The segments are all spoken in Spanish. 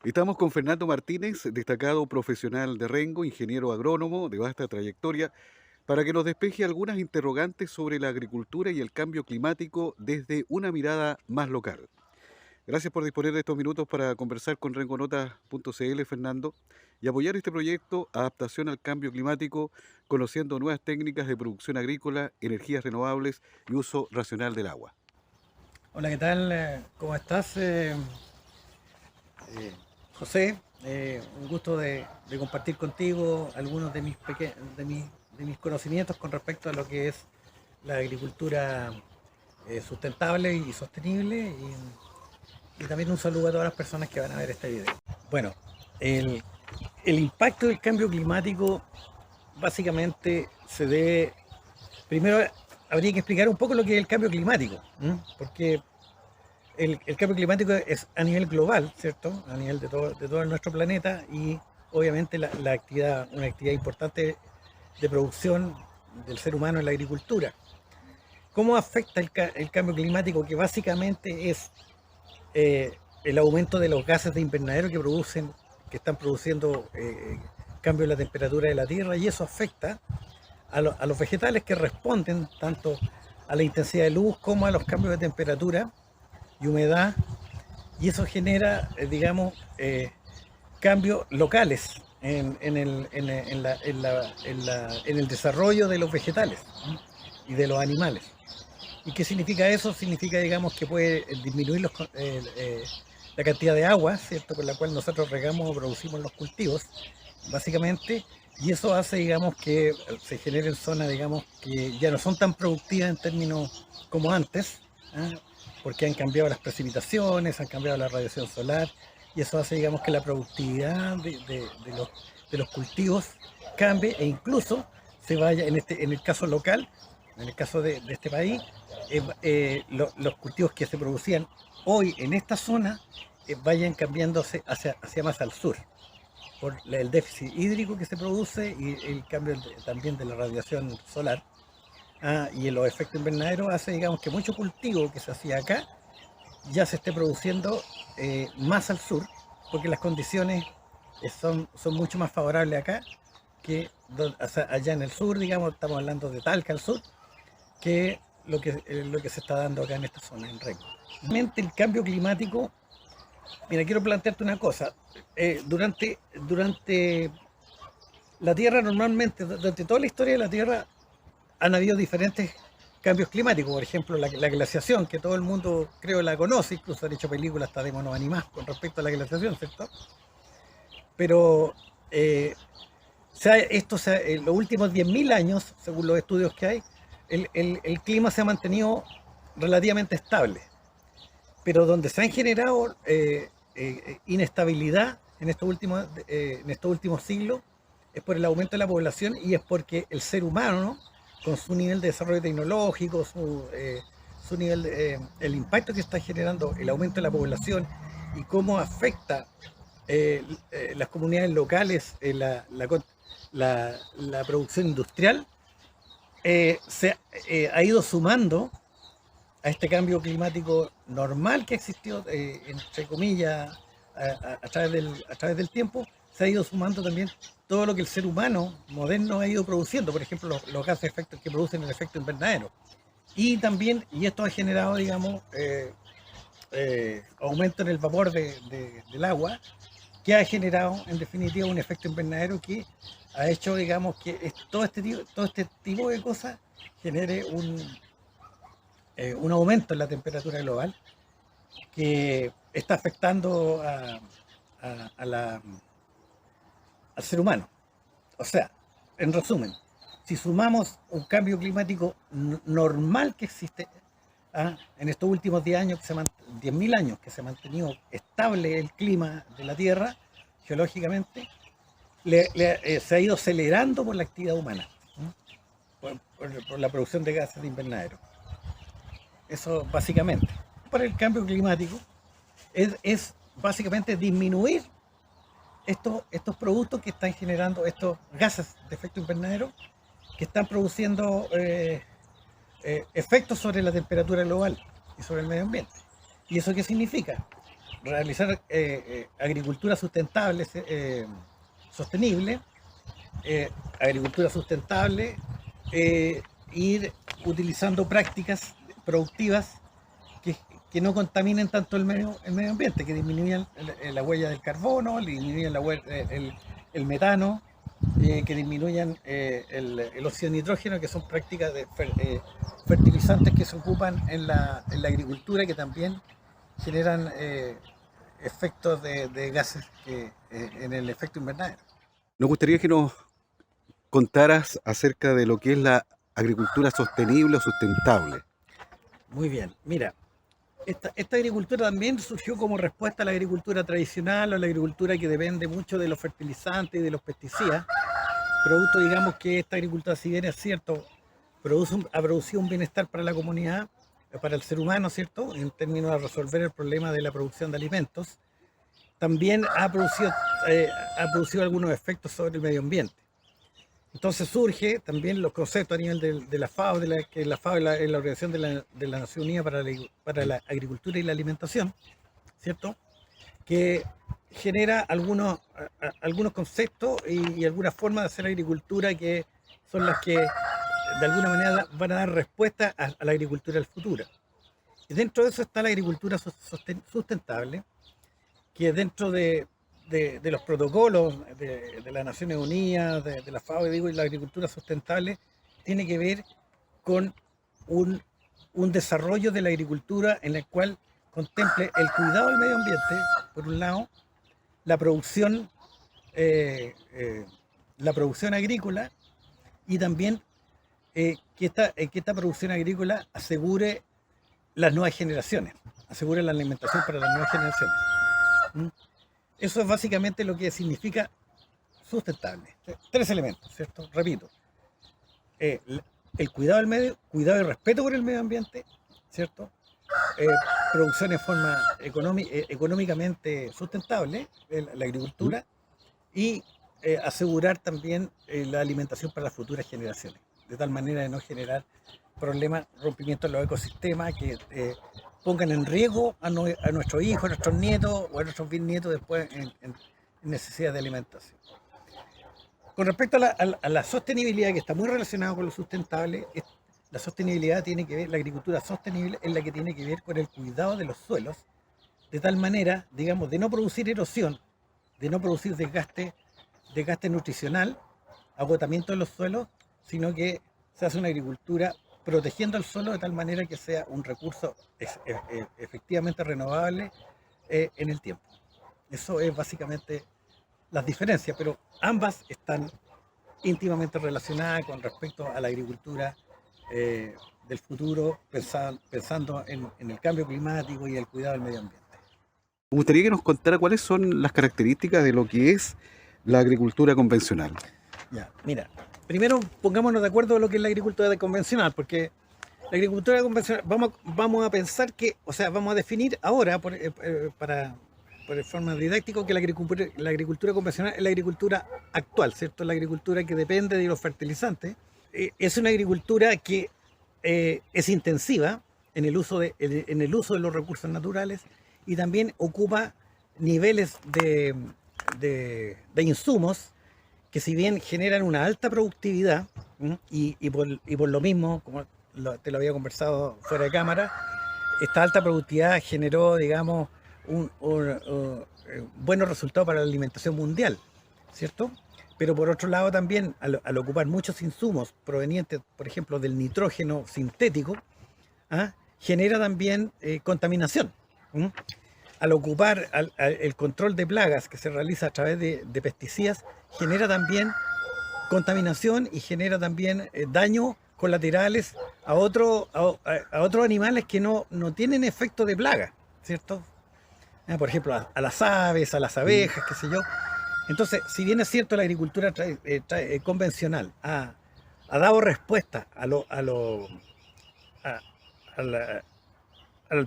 Estamos con Fernando Martínez, destacado profesional de Rengo, ingeniero agrónomo de vasta trayectoria, para que nos despeje algunas interrogantes sobre la agricultura y el cambio climático desde una mirada más local. Gracias por disponer de estos minutos para conversar con rengonotas.cl, Fernando, y apoyar este proyecto Adaptación al Cambio Climático, conociendo nuevas técnicas de producción agrícola, energías renovables y uso racional del agua. Hola, ¿qué tal? ¿Cómo estás, eh, José? Un gusto de compartir contigo algunos de mis conocimientos con respecto a lo que es la agricultura sustentable y sostenible y también un saludo a todas las personas que van a ver este video. Bueno, el, el impacto del cambio climático básicamente se debe, primero habría que explicar un poco lo que es el cambio climático, ¿m? Porque el cambio climático es a nivel global, ¿cierto? A nivel de todo nuestro planeta y obviamente una actividad importante de producción del ser humano en la agricultura. ¿Cómo afecta el cambio climático? Que básicamente es eh, el aumento de los gases de invernadero que están produciendo cambio en la temperatura de la Tierra, y eso afecta a los vegetales que responden tanto a la intensidad de luz como a los cambios de temperatura y humedad, y eso genera, cambios locales en el desarrollo de los vegetales, ¿no? Y de los animales. ¿Y qué significa eso? Significa, digamos, que puede disminuir la cantidad de agua, ¿cierto?, con la cual nosotros regamos o producimos los cultivos, básicamente, y eso hace, digamos, que se generen zonas, digamos, que ya no son tan productivas en términos como antes, ¿ah? Porque han cambiado las precipitaciones, han cambiado la radiación solar, y eso hace, digamos, que la productividad de los cultivos cambie e incluso se vaya, en el caso local, en el caso de este país, los cultivos que se producían hoy en esta zona vayan cambiándose hacia más al sur por el déficit hídrico que se produce y el cambio también de la radiación solar. Y los efectos invernaderos hace, digamos, que mucho cultivo que se hacía acá ya se esté produciendo más al sur, porque las condiciones son mucho más favorables acá que o sea, allá en el sur, digamos, estamos hablando de Talca al sur, que lo que se está dando acá en esta zona, en Rengo. Realmente el cambio climático, mira, quiero plantearte una cosa. Durante la Tierra, normalmente, durante toda la historia de la Tierra, han habido diferentes cambios climáticos. Por ejemplo, la glaciación, que todo el mundo creo la conoce, incluso han hecho películas hasta de monos animados con respecto a la glaciación, ¿cierto? Pero en los últimos 10.000 años, según los estudios que hay, el clima se ha mantenido relativamente estable, pero donde se han generado inestabilidad en estos últimos siglos es por el aumento de la población, y es porque el ser humano, ¿no?, con su nivel de desarrollo tecnológico, su nivel el impacto que está generando el aumento de la población y cómo afecta las comunidades locales, la producción industrial, ha ido sumando a este cambio climático normal que existió, entre comillas, a través del tiempo. Se ha ido sumando también todo lo que el ser humano moderno ha ido produciendo, por ejemplo, los gases de efecto que producen el efecto invernadero. Y también, y esto ha generado, digamos, aumento en el vapor del agua, que ha generado, en definitiva, un efecto invernadero que ha hecho, digamos, que todo este tipo de cosas genere un aumento en la temperatura global que está afectando al ser humano. O sea, en resumen, si sumamos un cambio climático normal que existe en estos últimos 10 años, 10.000 años, que se ha mantenido estable el clima de la Tierra geológicamente, se ha ido acelerando por la actividad humana, ¿no?, por la producción de gases de invernadero. Eso básicamente. Para el cambio climático es básicamente disminuir estos productos que están generando estos gases de efecto invernadero que están produciendo efectos sobre la temperatura global y sobre el medio ambiente. ¿Y eso qué significa? realizar agricultura sustentable, sostenible, agricultura sustentable, ir utilizando prácticas productivas que, que no contaminen tanto el medio ambiente, que disminuyan la huella del carbono, disminuyan el metano, que disminuyan el óxido de nitrógeno, que son prácticas de fertilizantes que se ocupan en la agricultura, que también generan efectos de gases en el efecto invernadero. Nos gustaría que nos contaras acerca de lo que es la agricultura sostenible o sustentable. Muy bien, mira, esta agricultura también surgió como respuesta a la agricultura tradicional o a la agricultura que depende mucho de los fertilizantes y de los pesticidas, producto, digamos, que esta agricultura, si bien es cierto, ha producido un bienestar para la comunidad, para el ser humano, ¿cierto?, en términos de resolver el problema de la producción de alimentos, también ha producido algunos efectos sobre el medio ambiente. Entonces surge también los conceptos a nivel de la FAO, que la FAO es la Organización de la Nación Unida para la Agricultura y la Alimentación, ¿cierto?, que genera algunos conceptos y algunas formas de hacer agricultura que son las que de alguna manera van a dar respuesta a la agricultura del futuro. Y dentro de eso está la agricultura sustentable, que dentro de los protocolos de las Naciones Unidas, de la FAO, digo, y la agricultura sustentable, tiene que ver con un desarrollo de la agricultura en el cual contemple el cuidado del medio ambiente, por un lado, la producción agrícola, y también que esta producción agrícola asegure las nuevas generaciones, asegure la alimentación para las nuevas generaciones. ¿Mm? Eso es básicamente lo que significa sustentable. Tres elementos, ¿cierto? Repito. El cuidado del medio, cuidado y respeto por el medio ambiente, ¿cierto? Producción en forma económicamente sustentable, la agricultura, y asegurar también la alimentación para las futuras generaciones, de tal manera de no generar problemas, rompimientos en los ecosistemas que pongan en riesgo a nuestros hijos, a nuestros nietos o a nuestros bisnietos después en necesidad de alimentación. Con respecto a la sostenibilidad, que está muy relacionada con lo sustentable, la sostenibilidad tiene que ver, la agricultura sostenible es la que tiene que ver con el cuidado de los suelos, de tal manera, digamos, de no producir erosión, de no producir desgaste nutricional, agotamiento de los suelos, sino que se hace una agricultura protegiendo el suelo de tal manera que sea un recurso efectivamente renovable en el tiempo. Eso es básicamente las diferencias, pero ambas están íntimamente relacionadas con respecto a la agricultura del futuro, pensando en el cambio climático y el cuidado del medio ambiente. Me gustaría que nos contara cuáles son las características de lo que es la agricultura convencional. Ya, mira, primero pongámonos de acuerdo en lo que es la agricultura convencional, porque la agricultura convencional, vamos a pensar que, o sea, vamos a definir ahora, por forma didáctica, que la agricultura convencional es la agricultura actual, ¿cierto? La agricultura que depende de los fertilizantes. Es una agricultura que es intensiva en el uso de los recursos naturales, y también ocupa niveles de insumos que, si bien generan una alta productividad, y por lo mismo, como te lo había conversado fuera de cámara, esta alta productividad generó, digamos, buenos resultados para la alimentación mundial, ¿cierto? Pero por otro lado también, al ocupar muchos insumos provenientes, por ejemplo, del nitrógeno sintético, genera también contaminación. Al ocupar el control de plagas que se realiza a través de pesticidas, genera también contaminación y genera también daños colaterales a otros animales que no tienen efecto de plaga, ¿cierto? Por ejemplo, a las aves, a las abejas, qué sé yo. Entonces, si bien es cierto, la agricultura convencional ha dado respuesta al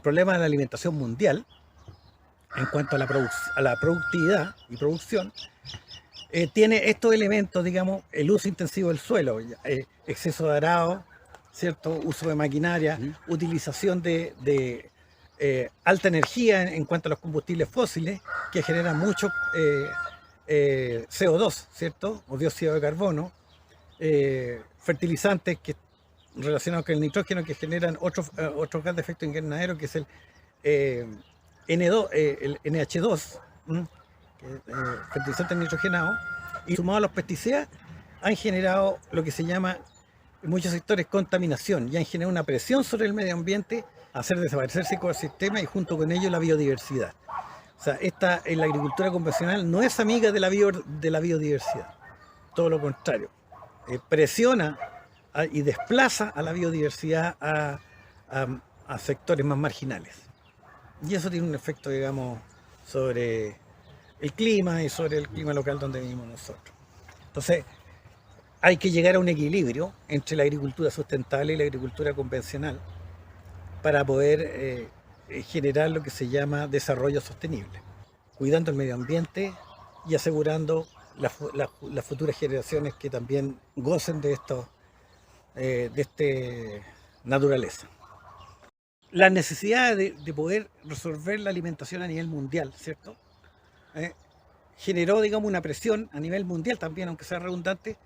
problema de la alimentación mundial en cuanto a la productividad y producción, tiene estos elementos, digamos, el uso intensivo del suelo, exceso de arado, ¿cierto?, uso de maquinaria, utilización de alta energía en cuanto a los combustibles fósiles, que generan mucho CO2, ¿cierto? O dióxido de carbono, fertilizantes que relacionados con el nitrógeno que generan otro gas de efecto invernadero, que es el N2, el NH2, fertilizante nitrogenado, y sumado a los pesticidas, han generado lo que se llama en muchos sectores contaminación y han generado una presión sobre el medio ambiente, hacer desaparecer el ecosistema y junto con ello la biodiversidad. O sea, en la agricultura convencional no es amiga de la biodiversidad, todo lo contrario, presiona y desplaza a la biodiversidad a sectores más marginales. Y eso tiene un efecto, digamos, sobre el clima y sobre el clima local donde vivimos nosotros. Entonces, hay que llegar a un equilibrio entre la agricultura sustentable y la agricultura convencional para poder generar lo que se llama desarrollo sostenible, cuidando el medio ambiente y asegurando las futuras generaciones que también gocen de esta naturaleza. La necesidad de poder resolver la alimentación a nivel mundial, ¿cierto? Generó, digamos, una presión a nivel mundial también, aunque sea redundante,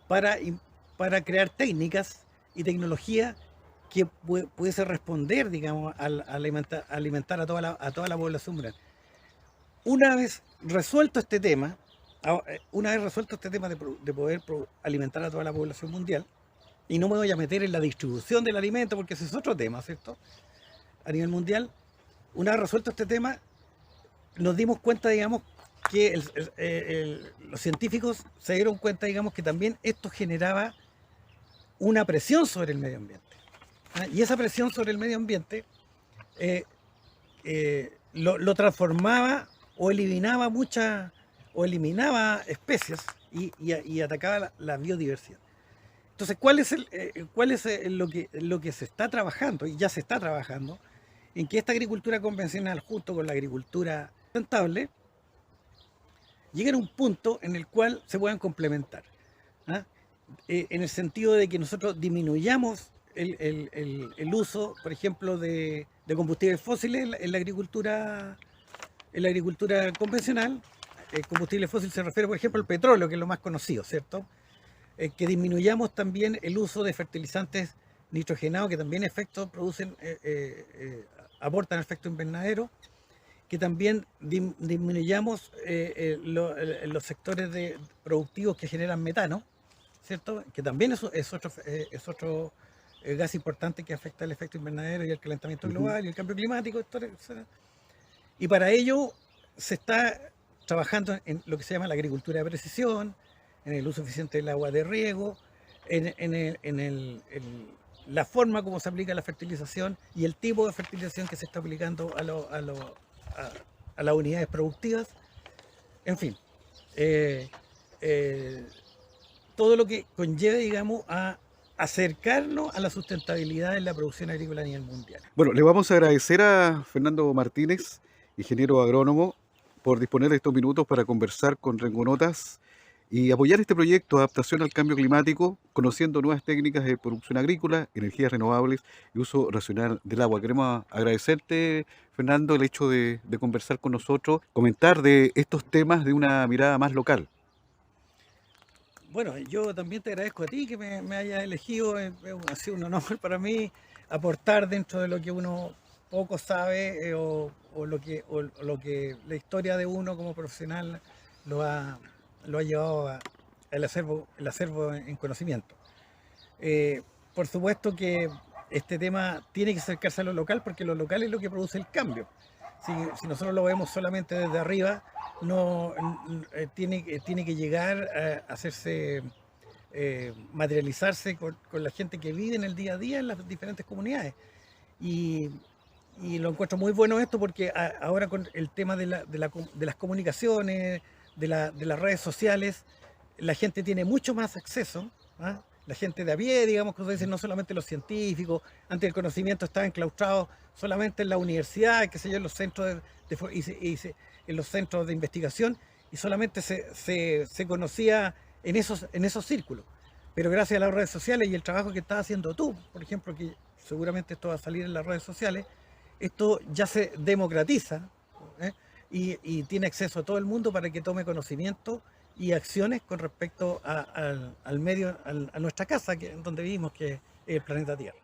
para crear técnicas y tecnología que pudiese responder, digamos, a alimentar a toda la población mundial. Una vez resuelto este tema, de poder alimentar a toda la población mundial, y no me voy a meter en la distribución del alimento porque ese es otro tema, ¿cierto? A nivel mundial, una vez resuelto este tema, nos dimos cuenta, digamos, que los científicos se dieron cuenta, digamos, que también esto generaba una presión sobre el medio ambiente. Y esa presión sobre el medio ambiente lo transformaba o eliminaba especies y atacaba la biodiversidad. Entonces, ¿cuál es lo que se está trabajando? Y ya se está trabajando en que esta agricultura convencional, junto con la agricultura sustentable, lleguen a un punto en el cual se puedan complementar. En el sentido de que nosotros disminuyamos el uso, por ejemplo, de combustibles fósiles en la agricultura convencional. El combustible fósil se refiere, por ejemplo, al petróleo, que es lo más conocido, ¿cierto? Que disminuyamos también el uso de fertilizantes nitrogenados, que también aportan efecto invernadero, que también disminuyamos los sectores productivos que generan metano, ¿cierto? Que también es otro gas importante que afecta el efecto invernadero y el calentamiento global y el cambio climático, etc. Y para ello se está trabajando en lo que se llama la agricultura de precisión, en el uso eficiente del agua de riego, en la forma como se aplica la fertilización y el tipo de fertilización que se está aplicando a las unidades productivas. En fin, todo lo que conlleve, digamos, a acercarnos a la sustentabilidad en la producción agrícola a nivel mundial. Bueno, le vamos a agradecer a Fernando Martínez, ingeniero agrónomo, por disponer de estos minutos para conversar con Rengonotas y apoyar este proyecto de adaptación al cambio climático, conociendo nuevas técnicas de producción agrícola, energías renovables y uso racional del agua. Queremos agradecerte, Fernando, el hecho de conversar con nosotros, comentar de estos temas de una mirada más local. Bueno, yo también te agradezco a ti que me hayas elegido. Ha sido un honor para mí aportar dentro de lo que uno poco sabe o lo que la historia de uno como profesional lo ha llevado al acervo en conocimiento. Por supuesto que este tema tiene que acercarse a lo local porque lo local es lo que produce el cambio. Si nosotros lo vemos solamente desde arriba, tiene que llegar a hacerse, materializarse con la gente que vive en el día a día en las diferentes comunidades. Y lo encuentro muy bueno esto porque ahora con el tema de las comunicaciones, de las redes sociales, la gente tiene mucho más acceso, la gente de a pie, digamos, como se dice, no solamente los científicos. Antes el conocimiento estaba enclaustrado solamente en la universidad, qué sé yo, en los centros en los centros de investigación, y solamente se conocía en esos círculos. Pero gracias a las redes sociales y el trabajo que estás haciendo tú, por ejemplo, que seguramente esto va a salir en las redes sociales, esto ya se democratiza, ¿eh? Y tiene acceso a todo el mundo para que tome conocimiento y acciones con respecto al medio, a nuestra casa, que, donde vivimos, que es el planeta Tierra.